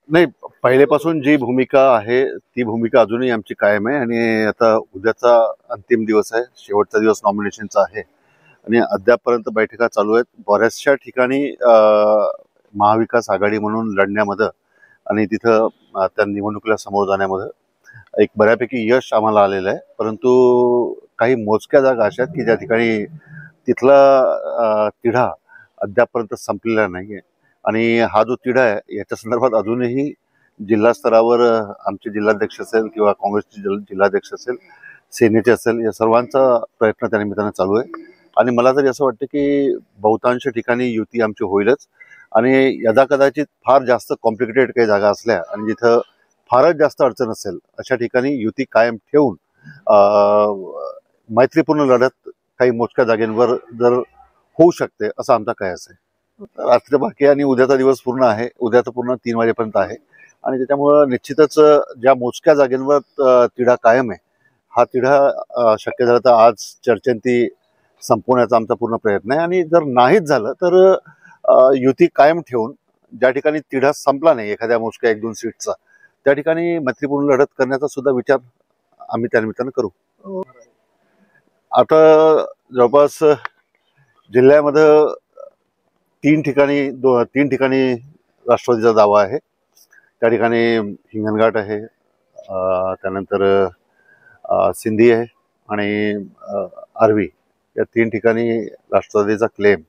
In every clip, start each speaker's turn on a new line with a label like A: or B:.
A: नाही, पहिलेपासून जी भूमिका आहे ती भूमिका अजूनही आमची कायम आहे आणि आता उद्याचा अंतिम दिवस आहे, शेवटचा दिवस नॉमिनेशनचा आहे आणि अद्यापपर्यंत बैठका चालू आहेत. बऱ्याचशा ठिकाणी महाविकास आघाडी म्हणून लढण्यामध्ये आणि तिथं त्या निवडणुकीला समोर जाण्यामध्ये एक बऱ्यापैकी यश आम्हाला आलेलं आहे. परंतु काही मोजक्या जागा अशा आहेत की ज्या ठिकाणी तिथला तिढा अद्यापपर्यंत संपलेला नाही आहे आणि हा जो तिढा आहे याच्या संदर्भात अजूनही जिल्हा स्तरावर आमचे जिल्हाध्यक्ष असेल किंवा काँग्रेसचे जिल्हाध्यक्ष असेल, सेनेचे असेल, या सर्वांचा प्रयत्न त्या निमित्तानं चालू आहे आणि मला तरी असं वाटतं की बहुतांश ठिकाणी युती आमची होईलच आणि यदाकदाचित फार जास्त कॉम्प्लिकेटेड काही जागा असल्या आणि जिथं फारच जास्त अडचण असेल अशा ठिकाणी युती कायम ठेवून मैत्रीपूर्ण लढत काही मोजक्या जागेंवर जर होऊ शकते असं आमचा कयास आहे. रात्र बाकी आणि उद्याचा दिवस पूर्ण आहे, उद्याचा पूर्ण 3 वाजेपर्यंत आहे आणि त्याच्यामुळं निश्चितच ज्या मोजक्या जागेंवर तिढा कायम आहे, हा तिढा शक्य झालं तर आज चर्चेंती संपवण्याचा आमचा पूर्ण प्रयत्न आहे आणि जर नाहीच झालं तर युती कायम ठेवून ज्या ठिकाणी तिढा संपला नाही एखाद्या मोजक्या 1-2 सीटचा त्या ठिकाणी मैत्रीपूर्ण लढत करण्याचा सुद्धा विचार आम्ही त्या निमित्तानं करू. आता जवळपास जिल्ह्यामध्ये 3 ठिकाणी राष्ट्रवादीचा दावा आहे. त्या ठिकाणी हिंगणघाट आहे, त्यानंतर सिंधी आहे आणि आर्वी या 3 ठिकाणी राष्ट्रवादीचा क्लेम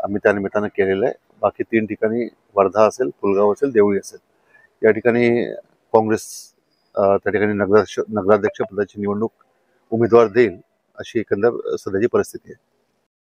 A: आम्ही त्या निमित्तानं केलेला आहे. बाकी 3 ठिकाणी वर्धा असेल, पुलगाव असेल, देवळी असेल या ठिकाणी काँग्रेस त्या ठिकाणी नगराध्यक्ष पदाची निवडणूक उमेदवार देईल अशी एकंदर सध्याची परिस्थिती आहे.